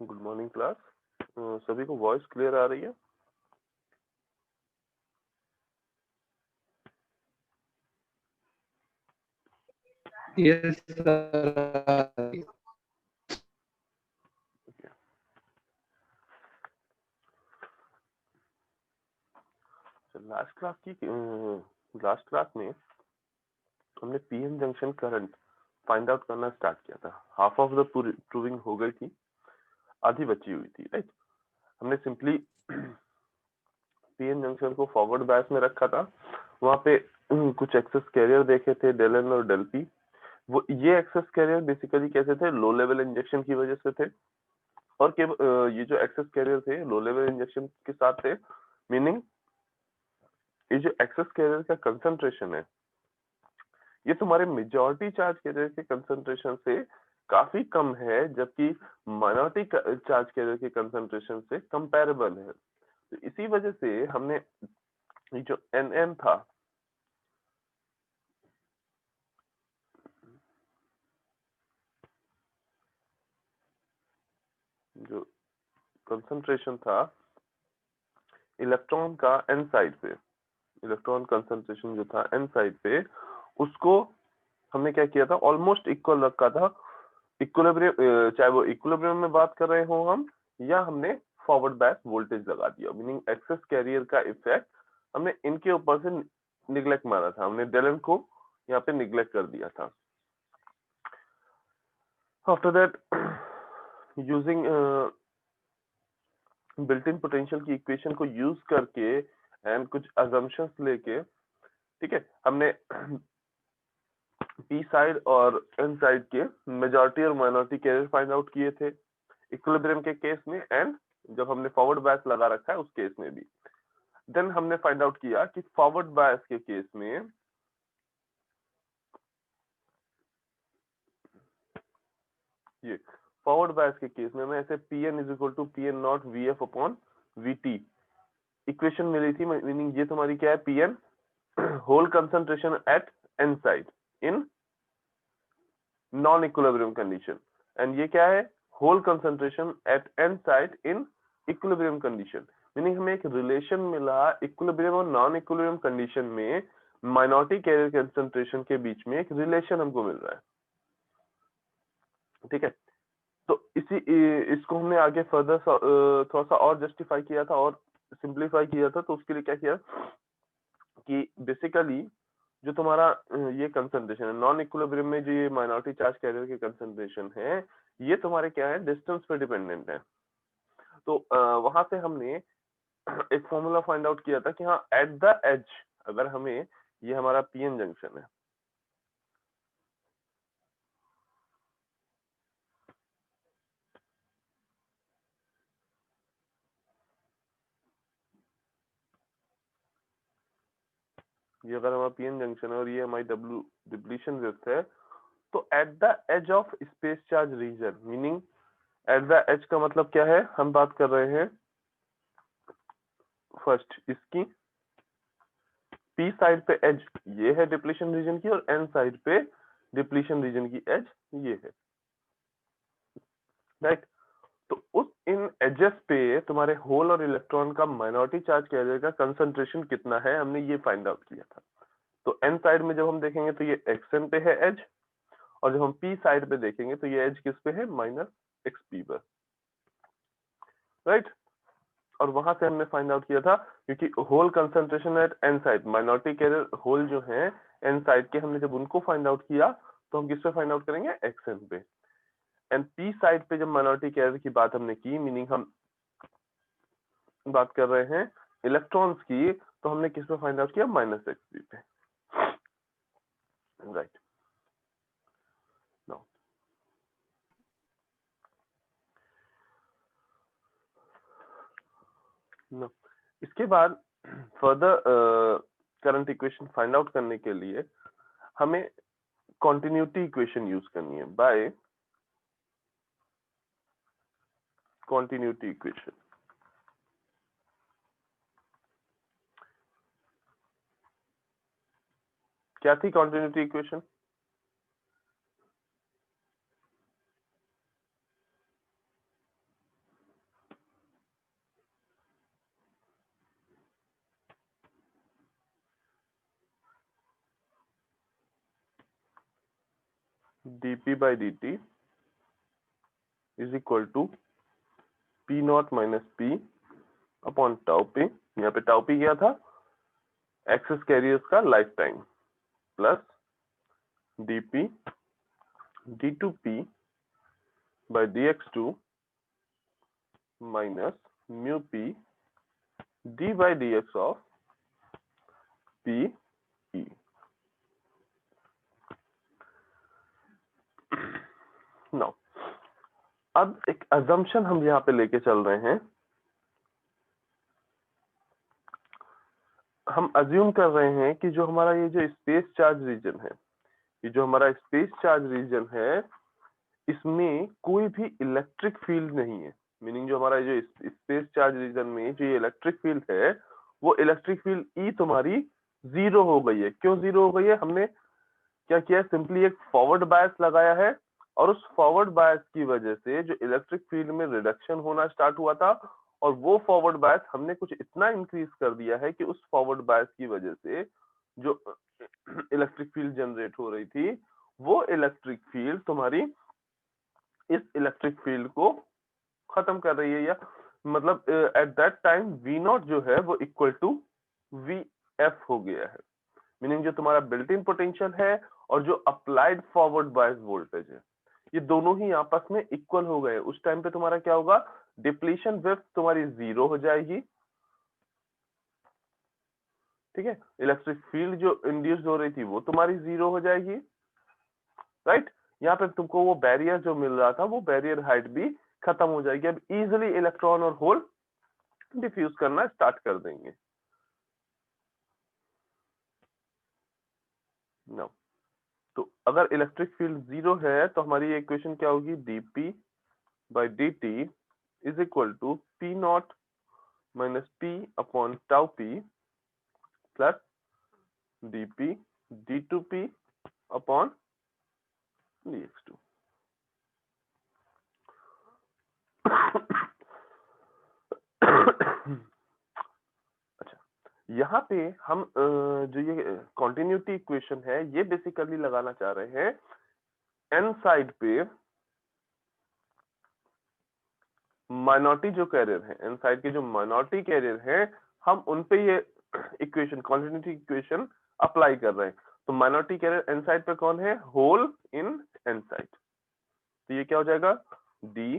Good morning class. सभी को voice clear आ रही है? Yes sir. लास्ट क्लास में हमने PN junction current find out करना स्टार्ट किया था। हाफ ऑफ द प्रूविंग हो गई थी, आधी बची हुई थी, राइट। हमने सिंपली पीएन जंक्शन को फॉरवर्ड बायस में रखा था। वहां पे कुछ एक्सेस कैरियर देखे थे, डेल एन और डेल पी। वो ये एक्सेस कैरियर बेसिकली कैसे थे? लो लेवल इंजेक्शन की वजह से थे। और ये जो एक्सेस कैरियर थे लो लेवल इंजेक्शन के साथ थे, मीनिंग ये जो एक्सेस कैरियर का कंसंट्रेशन है ये तुम्हारे मेजॉरिटी चार्ज कैरियर के कंसंट्रेशन से काफी कम है, जबकि माइनॉरिटी चार्ज कैरियर के कंसंट्रेशन से कंपैरेबल है। तो इसी वजह से हमने ये जो एनएम था, जो कंसंट्रेशन था इलेक्ट्रॉन का एन साइड पे, इलेक्ट्रॉन कंसंट्रेशन जो था एन साइड पे, उसको हमने क्या किया था? ऑलमोस्ट इक्वल रखा था। इक्विलिब्रियम, चाहे वो इक्विलिब्रियम में बात कर रहे हो हम, या हमने फॉरवर्ड बैक वोल्टेज लगा दिया, मीनिंग एक्सेस कैरियर का इफेक्ट हमने इनके ऊपर से निग्लेक्ट मारा था। हमने डेलन को यहाँ पे निग्लेक्ट कर दिया था। After that using built in potential की इक्वेशन को यूज करके एंड कुछ अजम्पशंस लेके, ठीक है, हमने पी साइड और एन साइड के मेजॉरिटी और माइनॉरिटी कैरियर फाइंड आउट किए थे इक्विलिब्रियम के केस में, एंड जब हमने फॉरवर्ड बायस लगा रखा है उस केस में भी। देन हमने फाइंड आउट किया कि फॉरवर्ड बायस के केस में ये फॉरवर्ड बायस के केस में हमें ऐसे Pn is equal to Pn not Vf upon Vt equation मिली थी, मीनिंग ये तुम्हारी क्या है? Pn hole concentration at n side in non equilibrium condition, and ये क्या है? Hole concentration at n side in equilibrium condition. Meaning हमें एक रिलेशन मिला इक्विलिब्रियम और नॉन इक्विलिब्रियम कंडीशन में, माइनॉरिटी कैरियर कंसंट्रेशन के बीच में एक रिलेशन हमको मिल रहा है, ठीक है। तो इसको हमने आगे फर्दर थोड़ा सा और जस्टिफाई किया था और सिंप्लीफाई किया था। तो उसके लिए क्या किया कि बेसिकली जो तुम्हारा ये कंसंट्रेशन है नॉन इक्विलिब्रियम में, जो ये माइनॉरिटी चार्ज कैरियर के कंसंट्रेशन है, ये तुम्हारे क्या है? डिस्टेंस पे डिपेंडेंट है। तो वहां से हमने एक फॉर्मूला फाइंड आउट किया था कि हाँ, एट द एज, अगर हमें ये हमारा पीएन जंक्शन है, ये अगर हमारा पीएन जंक्शन है और ये हमारी डब्ल्यू डिप्लीशन विड्थ है, तो at the edge of space charge region, meaning at the edge का मतलब क्या है? हम बात कर रहे हैं फर्स्ट इसकी पी साइड पे एज ये है डिप्लीशन रीजन की, और एन साइड पे डिप्लीशन रीजन की एज ये है, राइट। तो उस इन एजेस पे तुम्हारे होल और इलेक्ट्रॉन का माइनॉरिटी चार्ज कैरियर का कंसंट्रेशन कितना है, हमने ये फाइंड आउट किया था। तो एन साइड में जब हम देखेंगे तो ये एक्सएन पे है एज, और जब हम पी साइड पे देखेंगे तो ये एज किस पे है? माइनस एक्स पी पर, राइट। और वहां से हमने फाइंड आउट किया था, क्योंकि hole concentration at n side, minority carrier hole जो है एन साइड के, हमने जब उनको फाइंड आउट किया तो हम किस पे फाइंड आउट करेंगे? एक्सएन पे। एंड पी साइड पे जब माइनॉरिटी कैरियर की बात हमने की, मीनिंग हम बात कर रहे हैं इलेक्ट्रॉन्स की, तो हमने किस पे फाइंड आउट किया? माइनस एक्स पी पे, राइट। नाउ इसके बाद further current equation find out करने के लिए हमें कॉन्टिन्यूटी इक्वेशन यूज करनी है, बाय कॉन्टिन्यूटी इक्वेशन। क्या थी continuity equation? dp by dt is equal to p naught minus p upon tau p, यहाँ पे टाउ पी क्या था, एक्सेस कैरियर्स का lifetime, plus dp d2p by dx2 minus mu p d by dx of p e। Now अब एक assumption हम यहाँ पे लेके चल रहे हैं, हम अज्यूम कर रहे हैं कि जो हमारा ये जो स्पेस चार्ज रीजन है, ये जो हमारा स्पेस चार्ज रीजन है, इसमें कोई भी इलेक्ट्रिक फील्ड नहीं है। मीनिंग जो हमारा जो स्पेस चार्ज रीजन में जो ये इलेक्ट्रिक फील्ड है, वो इलेक्ट्रिक फील्ड ई तुम्हारी जीरो हो गई है। क्यों जीरो हो गई है? हमने क्या किया, सिंपली एक फॉरवर्ड बायस लगाया है, और उस फॉरवर्ड बायस की वजह से जो इलेक्ट्रिक फील्ड में रिडक्शन होना स्टार्ट हुआ था, और वो फॉरवर्ड बायस हमने कुछ इतना इंक्रीज कर दिया है कि उस फॉरवर्ड बायस की वजह से जो इलेक्ट्रिक फील्ड जनरेट हो रही थी, वो इलेक्ट्रिक फील्ड तुम्हारी इस इलेक्ट्रिक फील्ड को खत्म कर रही है, या मतलब at that time v naught जो है वो इक्वल टू वी एफ हो गया है। मीनिंग जो तुम्हारा बिल्ट इन पोटेंशियल है और जो अप्लाइड फॉरवर्ड बायस वोल्टेज है, ये दोनों ही आपस में इक्वल हो गए। उस टाइम पे तुम्हारा क्या होगा, डिप्लीशन वेव तुम्हारी जीरो हो जाएगी, ठीक है, इलेक्ट्रिक फील्ड जो इंड्यूस हो रही थी वो तुम्हारी जीरो हो जाएगी, राइट। यहाँ पे तुमको वो बैरियर जो मिल रहा था, वो बैरियर हाइट भी खत्म हो जाएगी। अब इजिली इलेक्ट्रॉन और होल डिफ्यूज करना स्टार्ट कर देंगे। नाउ तो अगर इलेक्ट्रिक फील्ड जीरो है तो हमारी इक्वेशन क्या होगी, dp by dt is equal to p naught minus p upon tau p plus dp d2p upon dx2। अच्छा, यहाँ पे हम जो ये कॉन्टिन्यूटी इक्वेशन है, ये बेसिकली लगाना चाह रहे हैं एन साइड पे माइनॉरिटी जो कैरियर है, एन साइड के जो माइनॉरिटी कैरियर है, हम उन पे ये इक्वेशन, कॉन्टिन्यूटी इक्वेशन अप्लाई कर रहे हैं। तो माइनॉरिटी कैरियर एन साइड पे कौन है, होल इन एन साइड। तो ये क्या हो जाएगा, d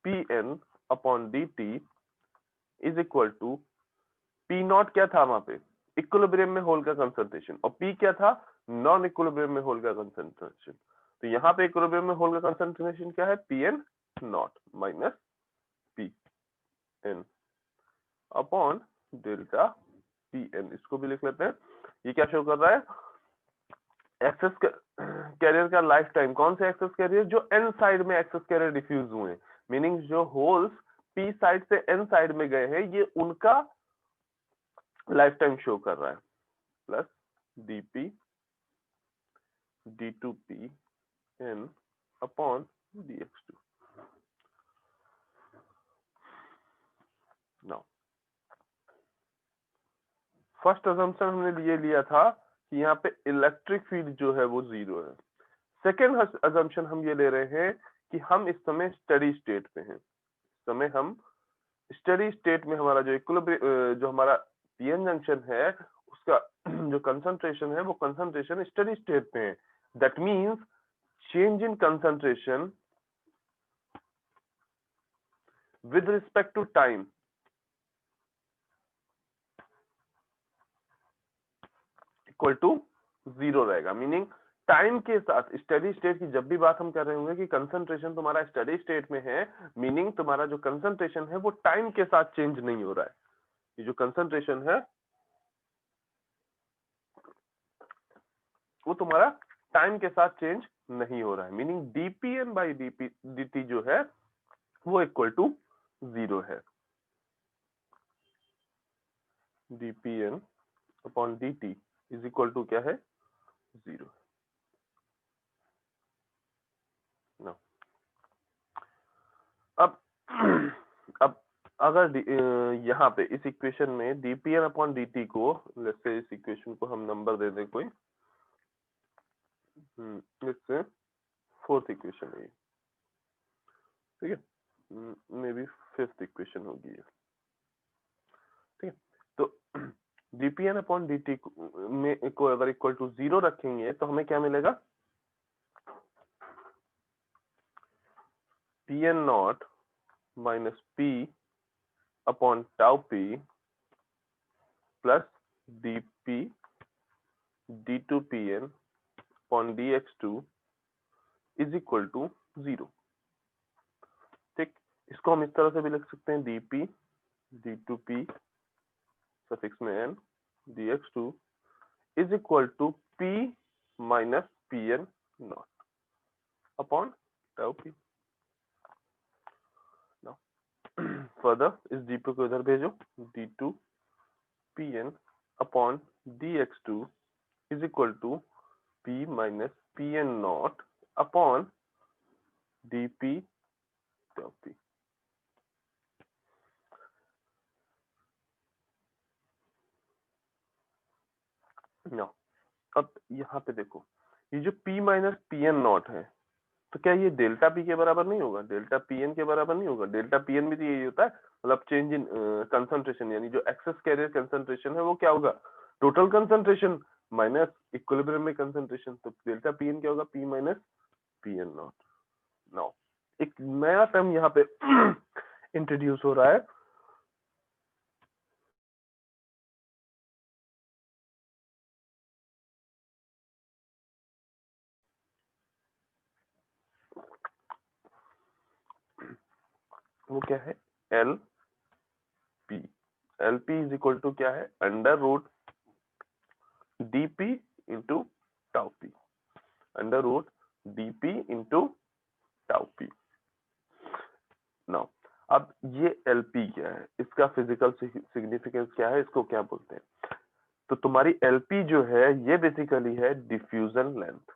p n upon d t is equal to p naught क्या था वहां पे, इक्विलिब्रियम में होल का कंसंट्रेशन, और पी क्या था, नॉन इक्विलिब्रियम में होल का कंसंट्रेशन। तो यहाँ पे इक्विलिब्रियम में होल का कंसंट्रेशन क्या है, P N naught minus p n upon delta p n. इसको भी लिख लेते हैं। ये क्या शो कर रहा है, एक्सेस कैरियर का लाइफ टाइम। कौन से एक्सेस कैरियर, जो एन साइड में एक्सेस कैरियर डिफ्यूज हुए, मीनिंग जो होल्स पी साइड से एन साइड में गए हैं, ये उनका लाइफ टाइम शो कर रहा है, plus dp d2p n upon dx2। Now first assumption हमने ये लिया था कि यहाँ पे इलेक्ट्रिक फील्ड जो है वो जीरो है। सेकेंड अजम्पशन हम ये ले रहे हैं कि हम इस समय स्टडी स्टेट पे हैं। इस समय हम स्टडी स्टेट में हमारा जो इक्विलिब्रियम, जो हमारा पीएन जंक्शन है, उसका जो कंसंट्रेशन है, वो कंसंट्रेशन स्टडी स्टेट पे है। That means change in concentration with respect to time equal to zero रहेगा। मीनिंग टाइम के साथ स्टडी स्टेट की जब भी बात हम कर रहे होंगे कि कंसंट्रेशन तुम्हारा स्टडी स्टेट में है, मीनिंग तुम्हारा जो कंसंट्रेशन है वो टाइम के साथ चेंज नहीं हो रहा है। ये जो कंसंट्रेशन है वो तुम्हारा टाइम के साथ चेंज नहीं हो रहा है। मीनिंग dpn बाई dt जो है वो इक्वल टू जीरो है। dpn upon dt is equal to क्या है, जीरो। ना अब अब अगर यहाँ पे इस इक्वेशन में dpn अपॉन dt को, लेट्स से इस इक्वेशन को हम नंबर दे दें कोई, लेट्स से फोर्थ इक्वेशन है ये, ठीक है, मे बी फिफ्थ इक्वेशन होगी ये, ठीक है। तो dPn अपॉन dt में को अगर इक्वल टू 0 रखेंगे तो हमें क्या मिलेगा, Pn naught minus P upon tau P plus dP d2Pn upon dx2 is equal to 0, ठीक। इसको हम इस तरह से भी लिख सकते हैं, dP d2P सफिक्स में n dx2 is equal to P minus Pn naught upon tau P। Further इस dP को इधर भेजो, d2Pn upon dx2 is equal to P minus Pn naught upon dP tau P। Now अब यहाँ पे देखो, ये जो P माइनस Pn नॉट है, तो क्या ये डेल्टा P के बराबर नहीं होगा, डेल्टा Pn के बराबर नहीं होगा? डेल्टा Pn भी तो यही होता है, मतलब चेंज इन कंसंट्रेशन, यानी जो एक्सेस कैरियर कंसंट्रेशन है वो क्या होगा, टोटल कंसंट्रेशन माइनस इक्विलिब्रियम में कंसंट्रेशन। तो डेल्टा Pn क्या होगा, P minus Pn not. Now एक नया टर्म यहाँ पे इंट्रोड्यूस हो रहा है, वो क्या है, LP। LP is equal to क्या है, under root dP into tau P, under root dP into tau P। Now अब ये LP क्या है, इसका फिजिकल सिग्निफिकेंस क्या है, इसको क्या बोलते हैं? तो तुम्हारी LP जो है ये बेसिकली है डिफ्यूजन लेंथ,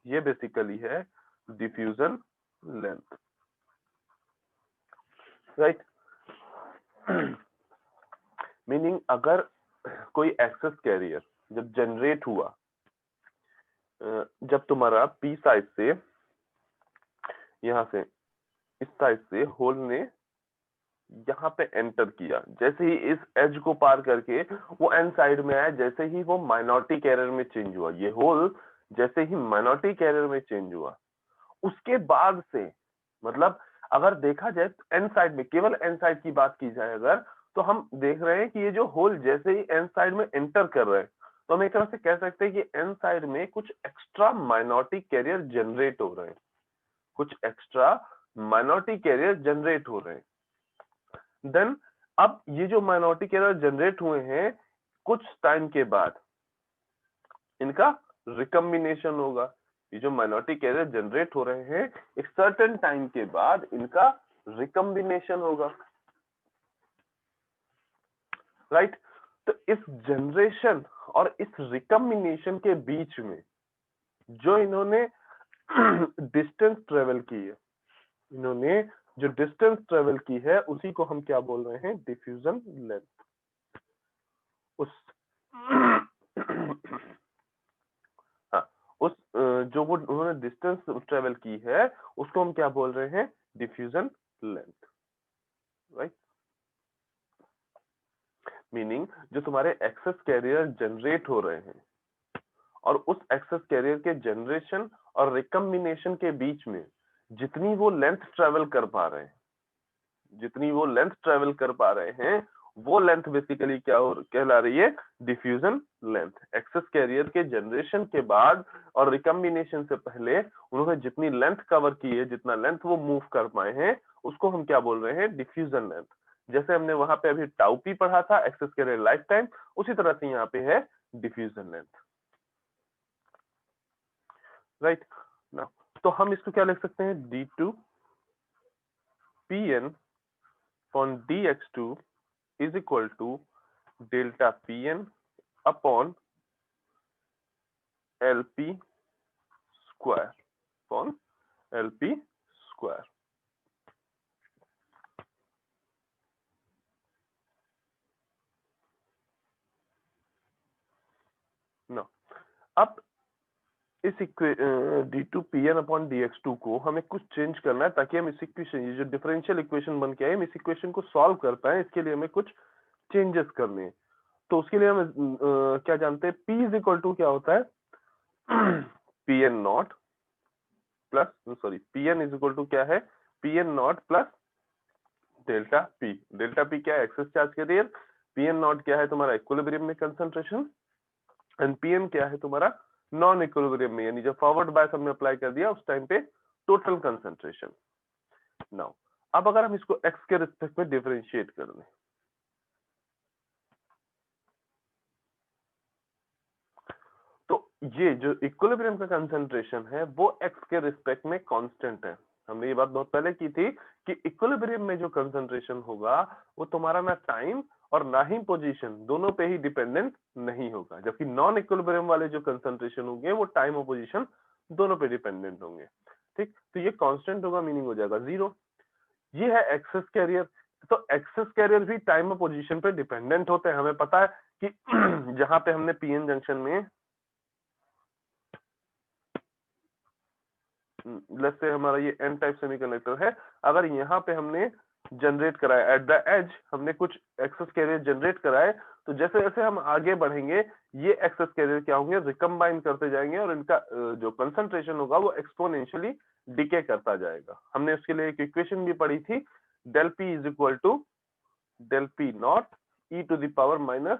ये बेसिकली है डिफ्यूजन लेंथ, राइट। मीनिंग अगर कोई एक्सेस कैरियर जब जनरेट हुआ, जब तुम्हारा P साइड से, यहां से इस साइड से होल ने यहाँ पे एंटर किया, जैसे ही इस एज को पार करके वो एन साइड में आया, जैसे ही वो माइनॉरिटी कैरियर में चेंज हुआ, ये होल जैसे ही माइनॉरिटी कैरियर में चेंज हुआ, उसके बाद से, मतलब अगर देखा जाए तो एन साइड में, केवल एन साइड की बात की जाए अगर, तो हम देख रहे हैं कि ये जो होल जैसे ही एन साइड में एंटर कर रहे हैं, तो हम एक तरह से कह सकते हैं कि एन साइड में कुछ एक्स्ट्रा माइनॉरिटी कैरियर जनरेट हो रहे हैं, कुछ एक्स्ट्रा माइनॉरिटी कैरियर जनरेट हो रहे हैं। देन अब ये जो माइनॉरिटी कैरियर जनरेट हुए हैं, कुछ टाइम के बाद इनका रिकम्बिनेशन होगा। ये जो माइनॉरिटी कैरियर जनरेट हो रहे हैं, एक सर्टेन टाइम के बाद इनका रिकम्बिनेशन होगा, राइट। तो इस जनरेशन और इस रिकम्बिनेशन के बीच में जो इन्होंने डिस्टेंस ट्रेवल की है, इन्होंने जो डिस्टेंस ट्रेवल की है उसी को हम क्या बोल रहे हैं, डिफ्यूजन लेंथ। उस हाँ, उस जो वो उन्होंने डिस्टेंस ट्रेवल की है उसको हम क्या बोल रहे हैं, डिफ्यूजन लेंथ, राइट। मीनिंग जो तुम्हारे एक्सेस कैरियर जनरेट हो रहे हैं और उस एक्सेस कैरियर के जनरेशन और रिकम्बिनेशन के बीच में जितनी वो लेंथ ट्रेवल कर पा रहे हैं, जितनी वो लेंथ ट्रेवल कर पा रहे हैं, वो लेंथ बेसिकली क्या कहला रही है, डिफ्यूजन लेंथ। एक्सेस कैरियर के जनरेशन के बाद और रिकम्बिनेशन से पहले उन्होंने जितनी लेंथ कवर की है, जितना लेंथ वो मूव कर पाए हैं, उसको हम क्या बोल रहे हैं, डिफ्यूजन लेंथ। जैसे हमने वहां पे अभी टाउ पी पढ़ा था, एक्सेस कैरियर लाइफ टाइम, उसी तरह से यहाँ पे है डिफ्यूजन लेंथ, राइट ना। तो हम इसको क्या लिख सकते हैं, d2Pn upon dx2 is equal to delta Pn upon LP square upon LP square। No अब इस d2pn अपॉन dx2 को हमें कुछ चेंज करना है ताकि हम इस इक्वेशन, ये जो डिफरेंशियल इक्वेशन बन के आए, हम इस इक्वेशन को सॉल्व कर पाए। इसके लिए हमें कुछ चेंजेस करने हैं। तो उसके लिए हम क्या जानते हैं, p इज इक्वल टू क्या होता है pn naught plus, sorry, pn is equal to क्या है, pn naught plus delta p। Delta p क्या है, excess charge carrier. pn naught क्या है तुम्हारा इक्विलिब्रियम में कंसंट्रेशन, एंड pn क्या है तुम्हारा नॉन इक्विलिब्रियम में, यानी जब फॉरवर्ड बायस हमने अप्लाई कर दिया उस टाइम पे टोटल कंसंट्रेशन। नाउ अब अगर हम इसको x के रिस्पेक्ट में डिफरेंशिएट कर दें, तो ये जो इक्विलिब्रियम का कंसंट्रेशन है वो x के रिस्पेक्ट में कांस्टेंट है। हमने ये बात बहुत पहले की थी कि इक्विलिब्रियम में जो कंसंट्रेशन होगा वो तुम्हारा ना टाइम और ना ही पोजीशन, दोनों पे ही डिपेंडेंट नहीं होगा, जबकि नॉन इक्विलिब्रियम वाले जो कंसंट्रेशन होंगे वो टाइम और पोजीशन दोनों पे डिपेंडेंट होंगे। ठीक, तो ये कांस्टेंट होगा, मीनिंग हो जाएगा 0। ये है एक्सेस कैरियर। तो एक्सेस कैरियर भी टाइम और पोजीशन पे डिपेंडेंट होते हैं। हमें पता है कि जहां पे हमने पीएन जंक्शन में, लेट्स से हमारा ये एन टाइप सेमीकंडक्टर है, अगर यहाँ पे हमने जनरेट कराया एट द एज, हमने कुछ एक्सेस कैरियर जनरेट कराए, तो जैसे जैसे हम आगे बढ़ेंगे ये एक्सेस कैरियर क्या होंगे, रिकम्बाइन करते जाएंगे और इनका जो कंसंट्रेशन होगा वो एक्सपोनेंशियली डिके करता जाएगा। हमने उसके लिए एक इक्वेशन भी पढ़ी थी, del p is equal to del p naught e to the power minus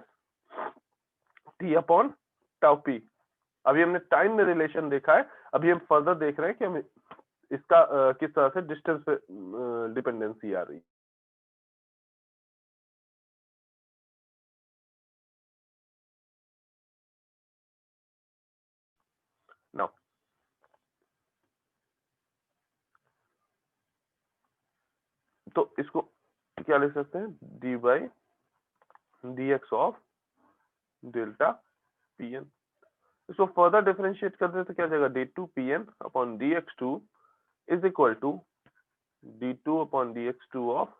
t upon tau p. अभी हमने टाइम में रिलेशन देखा है, अभी हम फर्दर देख रहे हैं कि हम इसका किस तरह से डिस्टेंस पे डिपेंडेंसी आ रही है। नाउ तो इसको क्या लिख सकते हैं, d by d x of delta p n. इसको फर्दर डिफरेंशिएट कर दे तो क्या जाएगा, d two p n upon d x two is equal to d two upon d x two of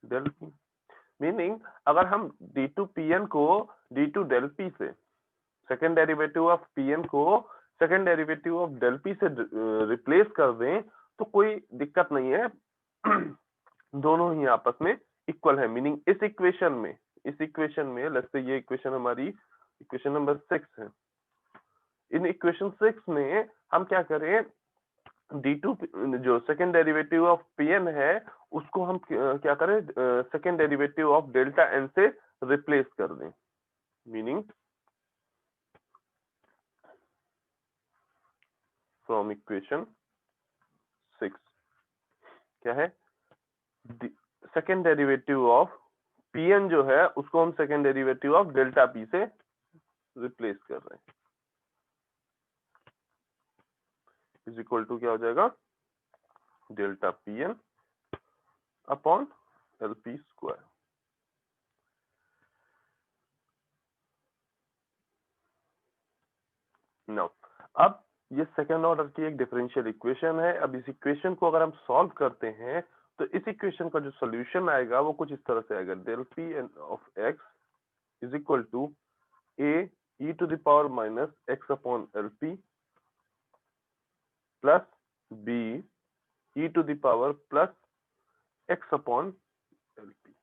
del p. Meaning अगर हम d two p n को d two del p से, second derivative of p n को second derivative of del p से replace कर दें तो कोई दिक्कत नहीं है दोनों ही आपस में इक्वल है। मीनिंग इस इक्वेशन में लेट्स से ये इक्वेशन हमारी इक्वेशन नंबर 6 है। इन इक्वेशन 6 में हम क्या करें, d2 जो सेकेंड डेरिवेटिव ऑफ pn है उसको हम क्या करें, second derivative of delta n से रिप्लेस कर दें। मीनिंग फ्रॉम इक्वेशन 6 क्या है, सेकेंड डेरिवेटिव ऑफ pn जो है उसको हम second derivative of delta p से रिप्लेस कर रहे हैं, इज इक्वल टू क्या हो जाएगा, delta pn upon L P square. Now अब ये सेकेंड ऑर्डर की एक डिफरेंशियल इक्वेशन है। अब इस इक्वेशन को अगर हम सॉल्व करते हैं तो इस इक्वेशन का जो सॉल्यूशन आएगा वो कुछ इस तरह से आएगा, del p n of x is equal to A e to the power minus x upon L p plus b e to the power plus x upon L p.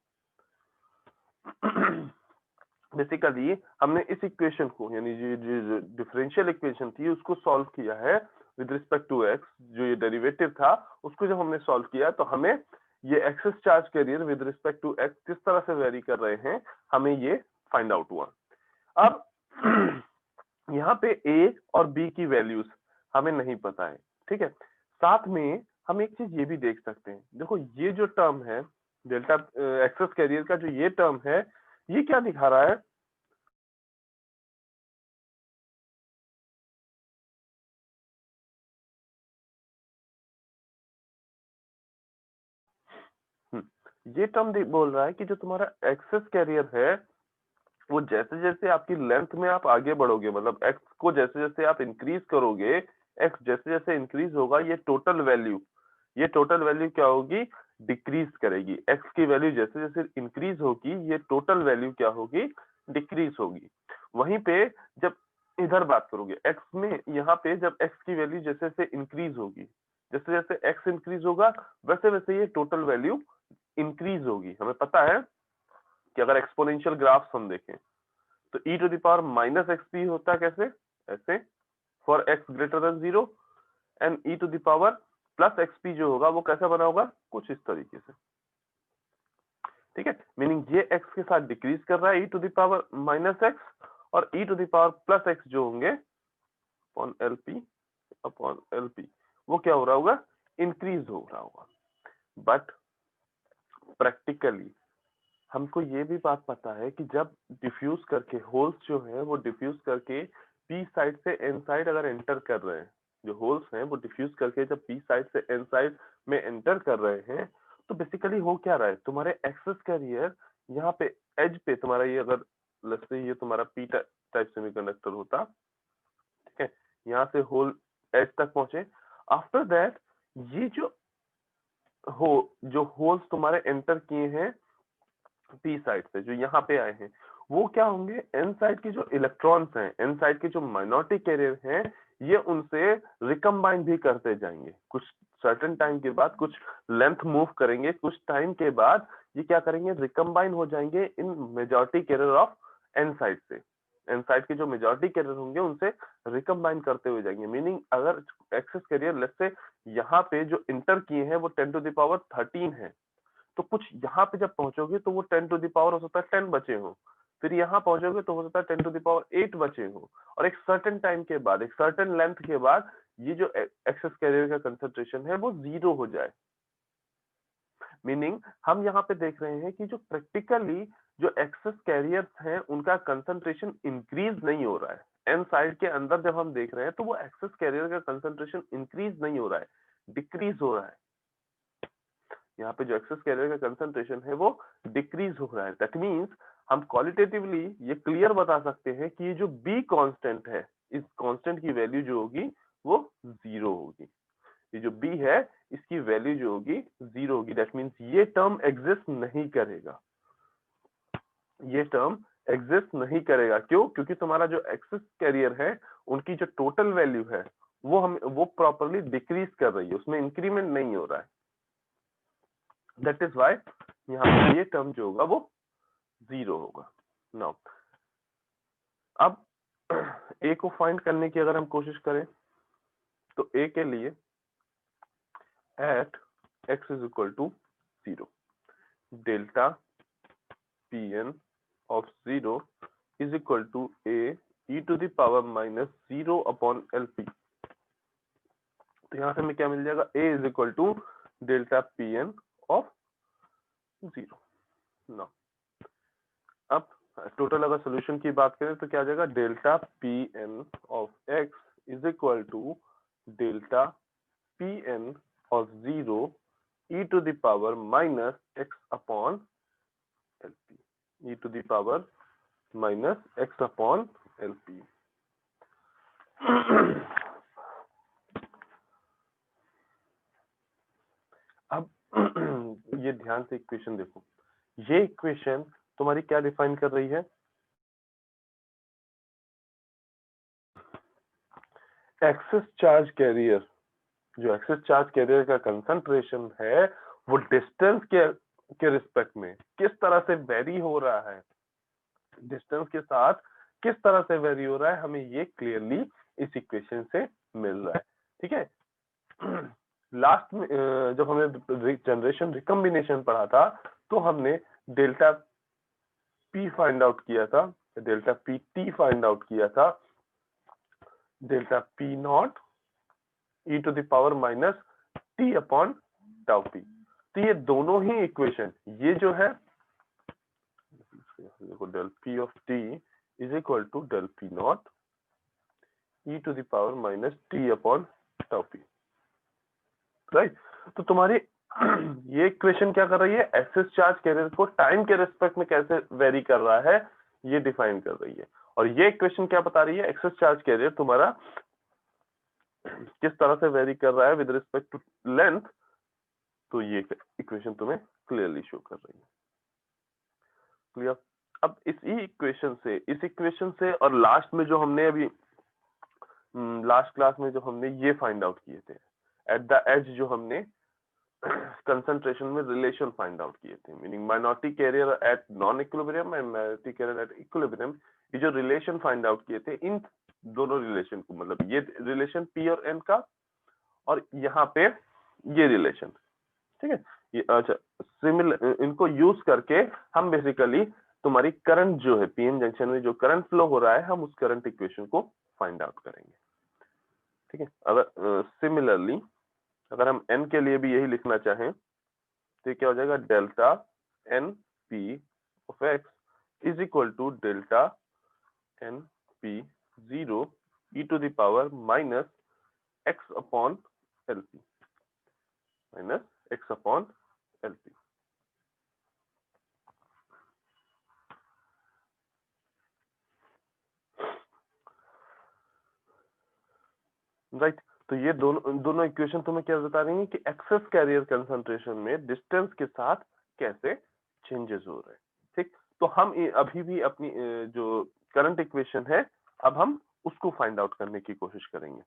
Basically हमने इस equation को, यानी जो differential equation थी उसको solve किया है with respect to x. जो ये डेरिवेटिव था उसको जब हमने सॉल्व किया तो हमें ये excess charge carrier with respect to x किस तरह से वेरी कर रहे हैं हमें ये फाइंड आउट हुआ। अब यहाँ पे ए और बी की वैल्यूज हमें नहीं पता है, ठीक है। साथ में हम एक चीज ये भी देख सकते हैं, देखो ये जो टर्म है डेल्टा एक्सेस कैरियर का, जो ये टर्म है ये क्या दिखा रहा है, ये टर्म बोल रहा है कि जो तुम्हारा एक्सेस कैरियर है वो जैसे जैसे आपकी लेंथ में आप आगे बढ़ोगे, मतलब एक्स को जैसे जैसे आप इंक्रीज करोगे, एक्स जैसे जैसे इंक्रीज होगा ये टोटल वैल्यू क्या होगी, डिक्रीज करेगी। एक्स की वैल्यू जैसे जैसे इंक्रीज होगी ये टोटल वैल्यू क्या होगी, डिक्रीज होगी। वहीं पे जब इधर बात करोगे x में, यहाँ पे जब x की वैल्यू जैसे जैसे इंक्रीज होगी, जैसे जैसे x इंक्रीज होगा वैसे वैसे ये टोटल वैल्यू इंक्रीज होगी। हमें पता है कि अगर एक्सपोनेंशियल ग्राफ्स हम देखें तो e to the power minus x p होता है कैसे, ऐसे for x greater than 0, and e to the power plus x p जो होगा वो कैसा बना होगा, कुछ इस तरीके से। ठीक है, मीनिंग ये x के साथ डिक्रीज कर रहा है e to the power minus x, और e to the power plus x जो होंगे अपॉन एलपी वो क्या हो रहा होगा, इंक्रीज हो रहा होगा। बट प्रैक्टिकली हमको ये भी बात पता है कि जब डिफ्यूज करके होल्स जो है वो डिफ्यूज करके पी साइड से एन साइड अगर एंटर कर रहे हैं, जो होल्स हैं वो डिफ्यूज करके जब पी साइड से एन साइड में एंटर कर रहे हैं, तो बेसिकली हो क्या रहा है, तुम्हारे एक्सेस कैरियर यहाँ पे एज पे तुम्हारा ये, अगर लेट्स से ये तुम्हारा पी टाइप सेमीकंडक्टर होता, ठीक है, यहाँ से होल एज तक पहुंचे, आफ्टर दैट ये जो होल्स तुम्हारे एंटर किए हैं पी साइड से, जो यहाँ पे आए हैं, वो क्या होंगे, एन साइड के जो इलेक्ट्रॉन्स हैं, एन साइड के जो माइनॉरिटी कैरियर हैं, ये उनसे रिकम्बाइन भी करते जाएंगे। कुछ सर्टेन टाइम के बाद, कुछ लेंथ मूव करेंगे, कुछ टाइम के बाद ये क्या करेंगे, रिकम्बाइन हो जाएंगे इन majority carrier of n side से। एन साइड के जो मेजॉरिटी कैरियर होंगे उनसे रिकम्बाइन करते हुए जाएंगे। मीनिंग अगर एक्सेस कैरियर लेट्स से यहाँ पे जो इंटर किए हैं वो 10 टू द पावर 13 है, तो कुछ यहाँ पे जब पहुंचोगे तो वो 10 टू द पावर हो सकता है 10 बचे हो, फिर यहाँ पहुंचोगे तो हो सकता है 10 टू द पावर 8 बचे हो, और एक सर्टेन टाइम के बाद, एक सर्टेन लेंथ के बाद ये जो एक्सेस कैरियर का कंसंट्रेशन है वो 0 हो जाए। मीनिंग हम यहाँ पे देख रहे हैं कि जो प्रैक्टिकली जो एक्सेस कैरियर्स हैं उनका कंसंट्रेशन इंक्रीज नहीं हो रहा है। एन साइड के अंदर जब हम देख रहे हैं तो वो एक्सेस कैरियर का कंसंट्रेशन इंक्रीज नहीं हो रहा है, डिक्रीज हो रहा है। यहाँ पे जो एक्सेस कैरियर का कंसंट्रेशन है वो डिक्रीज हो रहा है। दैट मीन्स हम क्वालिटेटिवली ये क्लियर बता सकते हैं कि ये जो बी कांस्टेंट है, इस कांस्टेंट की वैल्यू जो होगी वो 0 होगी। ये जो बी है इसकी वैल्यू जो होगी 0 होगी। दैट मीन्स ये टर्म एग्जिस्ट नहीं करेगा, ये टर्म एग्जिस्ट नहीं करेगा। क्यों? क्योंकि तुम्हारा जो एक्सेस कैरियर है उनकी जो टोटल वैल्यू है वो प्रॉपरली डिक्रीज कर रही है, उसमें इंक्रीमेंट नहीं हो रहा है। दैट इज वाई यहाँ पे ये टर्म जो होगा वो 0 होगा। नाउ अब ए को फाइंड करने की अगर हम कोशिश करें तो ए के लिए at x is equal to 0 delta p n of 0 is equal to A e to the power minus 0 upon L P. तो यहाँ से हमें क्या मिल जाएगा, A is equal to delta p n of 0। Now अब टोटल अगर solution की बात करें तो क्या आ जाएगा, delta p n of x is equal to delta p n of 0 E to the power minus x upon L p, e to the power minus x upon L p. अब ये ध्यान से इक्वेशन देखो, ये equation तुम्हारी क्या define कर रही है, एक्सेस चार्ज कैरियर, जो एक्सेस चार्ज कैरियर का कंसंट्रेशन है वो डिस्टेंस के रिस्पेक्ट में किस तरह से वेरी हो रहा है, डिस्टेंस के साथ किस तरह से वेरी हो रहा है, हमें ये क्लियरली इस इक्वेशन से मिल रहा है। ठीक है, लास्ट में जब हमने जनरेशन रिकम्बिनेशन पढ़ा था तो हमने डेल्टा पी फाइंड आउट किया था, delta p t find out किया था, delta p naught e to the power minus t upon tau p. तो ये दोनों ही इक्वेशन, ये जो है देखो, del p of t is equal to del p naught e to the power minus t upon tau p, right. तो तुम्हारी ये इक्वेशन क्या कर रही है, एक्सेस चार्ज कैरियर को टाइम के रिस्पेक्ट में कैसे वेरी कर रहा है ये डिफाइन कर रही है। और ये इक्वेशन क्या बता रही है, एक्सेस चार्ज कैरियर तुम्हारा किस तरह से वेरी कर रहा है विद रिस्पेक्ट टू लेंथ। तो ये इक्वेशन तुम्हें क्लियरली शो कर रही है। क्लियर। अब इस इक्वेशन से और लास्ट में जो हमने अभी लास्ट क्लास में जो हमने ये फाइंड आउट किए थे, एट द एज जो हमने कंसंट्रेशन में रिलेशन फाइंड आउट किए थे, meaning minority carrier at non equilibrium and minority carrier at equilibrium, ये जो रिलेशन फाइंड आउट किए थे इन दोनों रिलेशन को, मतलब ये रिलेशन पी और एन का और यहाँ पे ये रिलेशन, ठीक है। ये अच्छा, सिमिलर इनको यूज करके हम बेसिकली तुम्हारी करंट जो है पीएन जंक्शन में जो करंट फ्लो हो रहा है, हम उस करंट इक्वेशन को फाइंड आउट करेंगे, ठीक है। अगर सिमिलरली अगर हम एन के लिए भी यही लिखना चाहें तो क्या हो जाएगा, delta n p of x is equal to delta n p zero e to the power minus x upon L p, minus x upon L p. Right, तो ये दोनों इक्वेशन तुम्हें क्या बता रही है कि एक्सेस कैरियर कंसंट्रेशन में डिस्टेंस के साथ कैसे चेंजेस हो रहे हैं, ठीक। तो हम अभी भी अपनी जो करंट इक्वेशन है, अब हम उसको फाइंड आउट करने की कोशिश करेंगे।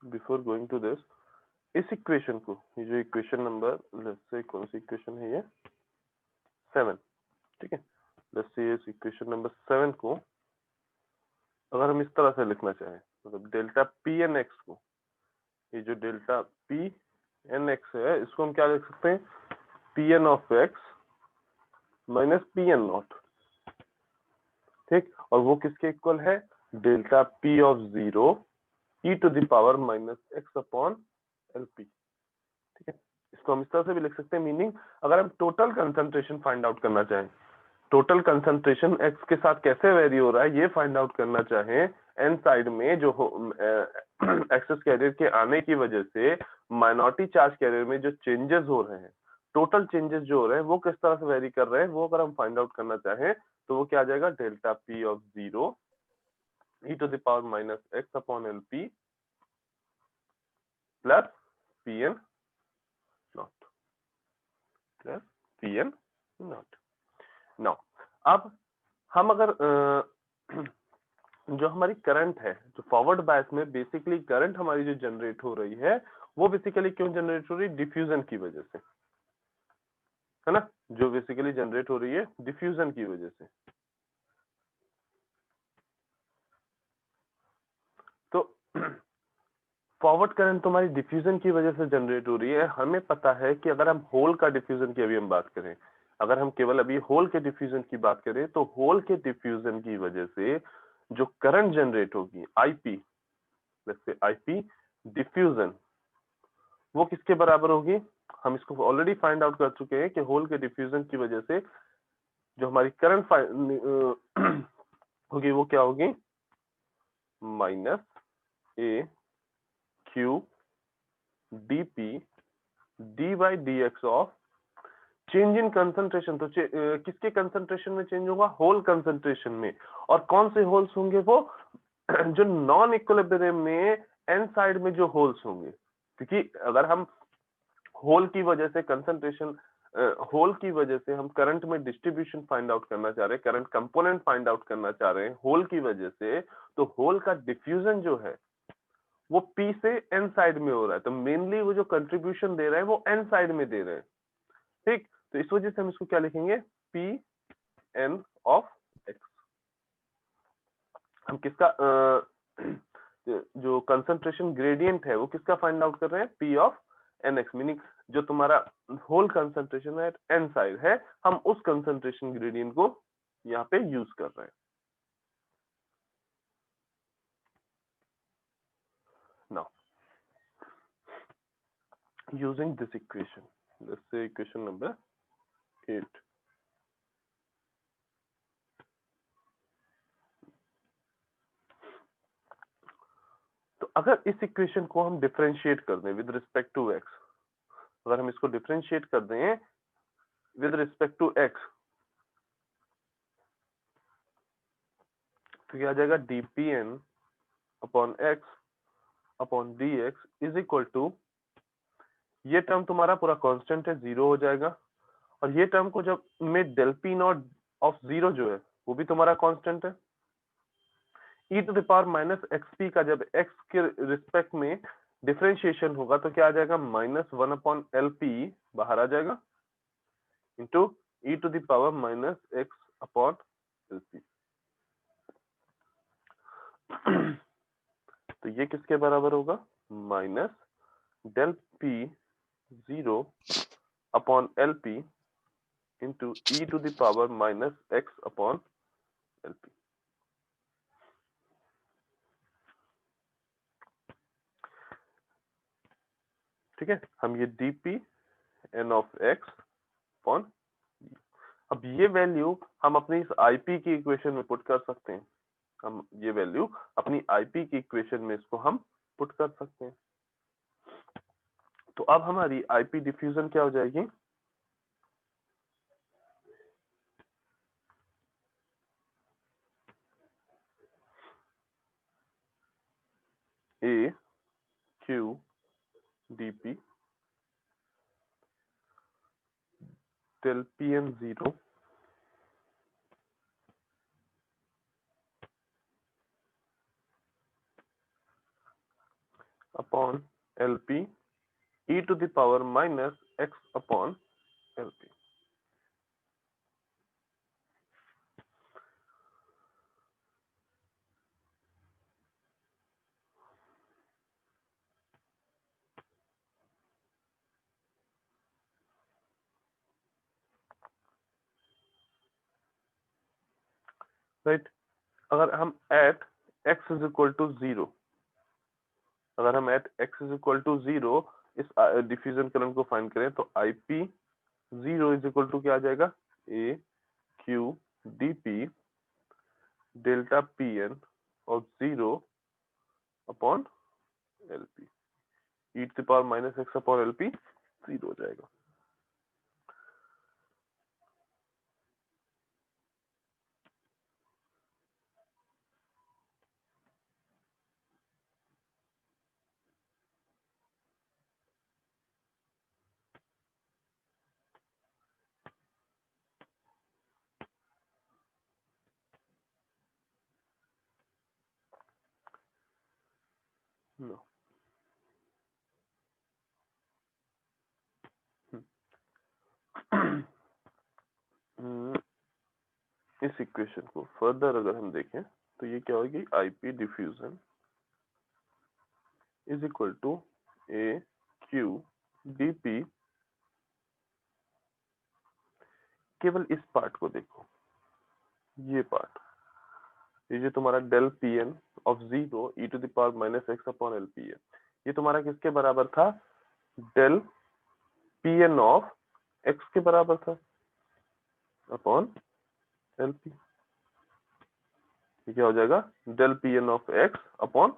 बिफोर गोइंग टू दिस, इस इक्वेशन को, ये जो इक्वेशन नंबर, लेट्स से कौन सी इक्वेशन है ये, 7, ठीक है। लेट्स से इस इक्वेशन नंबर 7 को अगर हम इस तरह से लिखना चाहें, मतलब डेल्टा पी एन एक्स को, ये जो डेल्टा पी एन एक्स है इसको हम क्या लिख सकते हैं, p n of x minus p N naught, ठीक। और वो किसके इक्वल है, delta p of zero e to the power minus x upon L P, ठीक है। इसको हम इस तरह से भी लिख सकते हैं, मीनिंग अगर हम टोटल कंसंट्रेशन फाइंड आउट करना चाहें, टोटल कंसंट्रेशन एक्स के साथ कैसे वेरी हो रहा है ये फाइंड आउट करना चाहें, एन साइड में जो एक्सेस कैरियर के आने की वजह से माइनॉरिटी चार्ज कैरियर में जो चेंजेस हो रहे हैं, टोटल चेंजेस जो हो रहे हैं वो किस तरह से वेरी कर रहे हैं, वो अगर हम फाइंड आउट करना चाहें तो वो क्या आ जाएगा, delta p of zero e to the power minus x upon L p plus p N naught, plus p N naught. Now अब हम अगर जो हमारी करंट है, जो फॉरवर्ड बायस में बेसिकली करंट हमारी जो जनरेट हो रही है, वो बेसिकली क्यों जनरेट हो रही है, डिफ्यूजन की वजह से, है ना। जो बेसिकली जनरेट हो रही है डिफ्यूजन की वजह से। तो फॉरवर्ड करंट तुम्हारी डिफ्यूजन की वजह से जनरेट हो रही है। हमें पता है कि अगर हम होल का डिफ्यूजन की अभी हम बात करें, अगर हम केवल अभी होल के डिफ्यूजन की बात करें, तो होल के डिफ्यूजन की वजह से जो करंट जनरेट होगी आईपी, जैसे आईपी डिफ्यूजन, वो किसके बराबर होगी, हम इसको ऑलरेडी फाइंड आउट कर चुके हैं कि होल के डिफ्यूजन की वजह से जो हमारी करंट होगी वो क्या होगी, minus A Q D P D by d x of change in concentration. तो किसके कंसंट्रेशन में चेंज होगा, होल कंसंट्रेशन में। और कौन से होल्स होंगे वो, जो नॉन इक्विलिब्रियम में एन साइड में जो होल्स होंगे, क्योंकि अगर हम होल की वजह से कंसंट्रेशन, होल की वजह से हम करंट में डिस्ट्रीब्यूशन फाइंड आउट करना चाह रहे हैं, करंट कंपोनेंट फाइंड आउट करना चाह रहे हैं होल की वजह से, तो होल का डिफ्यूजन जो है वो पी से एन साइड में हो रहा है, तो मेनली वो जो कंट्रीब्यूशन दे रहे हैं वो एन साइड में दे रहे हैं, ठीक। तो इस वजह से हम इसको क्या लिखेंगे, पी एन ऑफ एक्स। हम किसका जो कंसंट्रेशन ग्रेडियंट है वो किसका फाइंड आउट कर रहे हैं, p of n x, meaning जो तुम्हारा होल कंसंट्रेशन है एन साइड है, हम उस कंसंट्रेशन ग्रेडियंट को यहाँ पे यूज कर रहे हैं। Now using this equation, let's say equation number 8, अगर इस इक्वेशन को हम डिफरेंशिएट कर दें विद रिस्पेक्ट टू एक्स, अगर हम इसको डिफरेंशिएट कर दें विद रिस्पेक्ट टू एक्स, तो क्या आ जाएगा dpn upon x upon dx is equal to, ये टर्म तुम्हारा पूरा कांस्टेंट है, 0 हो जाएगा, और ये टर्म को जब में डेल पी नॉट ऑफ 0 जो है वो भी तुम्हारा कांस्टेंट है, e to the power minus x p का जब x के रिस्पेक्ट में डिफरेंशिएशन होगा तो क्या आ जाएगा -1 अपॉन एल पी बाहर आ जाएगा into e to the power minus x upon L P. तो ये किसके बराबर होगा, minus del P 0 upon L P into e to the power minus x upon L P. ठीक है, हम ये dp n of x upon, अब ये वैल्यू हम अपनी इस IP की इक्वेशन में पुट कर सकते हैं, हम ये वैल्यू अपनी IP की इक्वेशन में इसको हम पुट कर सकते हैं। तो अब हमारी IP डिफ्यूजन क्या हो जाएगी, A Q dp del pn 0 upon LP e to the power minus x upon LP। Right, अगर हम at x is equal to 0, अगर हम at x is equal to 0 इस डिफ्यूजन करंट को फाइंड करें तो IP 0 इज इक्वल टू क्या आ जाएगा, A Q dp delta PN of 0 upon LP e to the power minus x upon LP 0 हो जाएगा। नो, इस इक्वेशन को फर्दर अगर हम देखें तो ये क्या होगी, IP diffusion is equal to A Q dp, केवल इस पार्ट को देखो, ये पार्ट, ये जो तुम्हारा del PN of 0 e to the power minus x upon LP है, ये तुम्हारा किसके बराबर था, डेल PN ऑफ x के बराबर था अपॉन LP। ये क्या हो जाएगा, del PN of x upon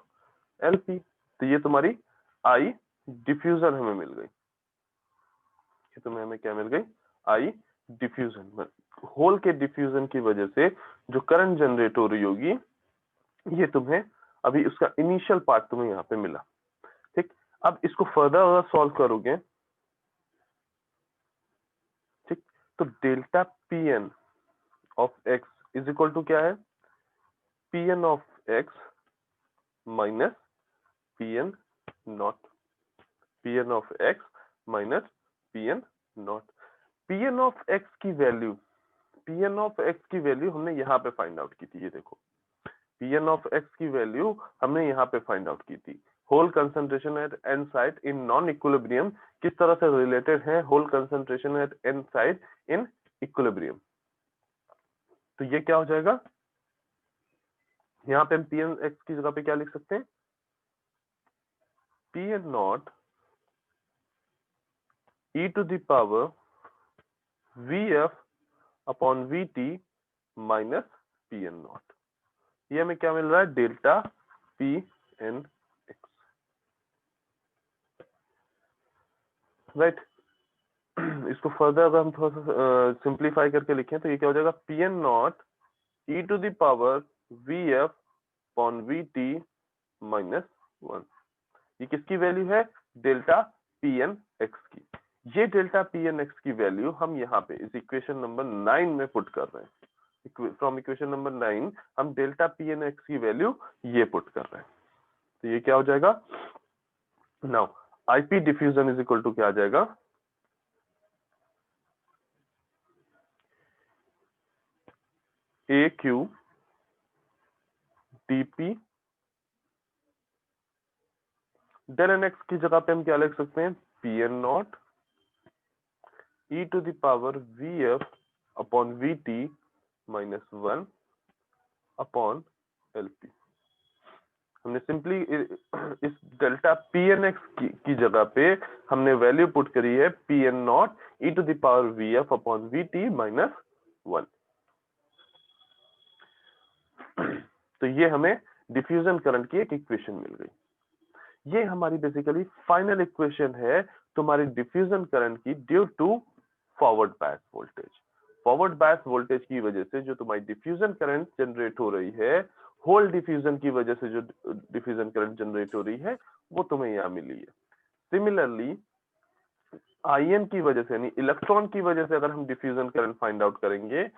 LP। तो ये तुम्हारी I डिफ्यूजन हमें मिल गई, ये तुम्हें हमें क्या मिल गई, I डिफ्यूजन, होल के डिफ्यूजन की वजह से जो करंट जनरेट हो रही होगी ये तुम्हें अभी उसका इनिशियल पार्ट तुम्हें यहाँ पे मिला। ठीक, अब इसको फर्दर अगर सॉल्व करोगे, ठीक, तो delta PN of x is equal to क्या है, PN of x minus PN naught, PN of x minus PN naught. PN of x की वैल्यू, PN ऑफ x की वैल्यू हमने यहाँ पे फाइंड आउट की थी, ये देखो PN ऑफ x की वैल्यू हमने यहाँ पे फाइंड आउट की थी। Hole concentration at an site in non equilibrium किस तरह से रिलेटेड है hole concentration at an site in equilibrium. तो ये क्या हो जाएगा, यहाँ पे हम PN x की जगह पे क्या लिख सकते हैं, PN naught e to the power VF upon VT minus PN naught. ये हमें क्या मिल रहा है, डेल्टा PN x। राइट। इसको फर्दर अगर हम थोड़ा सा सिंप्लीफाई करके लिखें तो ये क्या हो जाएगा, P N not e to the power V F upon V T -1। ये किसकी वैल्यू है, डेल्टा पी एन एक्स की। ये डेल्टा पी एन एक्स की वैल्यू हम यहाँ पे इस इक्वेशन नंबर 9 में पुट कर रहे हैं। फ्रॉम इक्वेशन नंबर 9 हम डेल्टा पी एन एक्स की वैल्यू ये पुट कर रहे हैं। तो ये क्या हो जाएगा, now IP diffusion is equal to क्या आ जाएगा, A q DP del n x की जगह पे हम क्या लिख सकते हैं, p N not e to the power V F upon V T -1 upon L p. हमने सिंपली इस डेल्टा पी एन एक्स की जगह पे हमने वैल्यू पुट करी है P N not e to the power V F upon V T -1। तो ये हमें डिफ्यूजन करंट की एक इक्वेशन मिल गई। ये हमारी बेसिकली फाइनल इक्वेशन है तुम्हारी डिफ्यूजन करंट की due to forward bias voltage. Forward bias voltage की वजह से जो तुम्हारी डिफ्यूजन करंट जनरेट हो रही है, होल डिफ्यूजन की वजह से जो डिफ्यूजन करंट जनरेट हो रही है, वो तुम्हें यहाँ मिली है। सिमिलरली आईएन की वजह से यानी इलेक्ट्रॉन की वजह से अगर हम डिफ्यूजन करंट फाइंड आउट करेंगे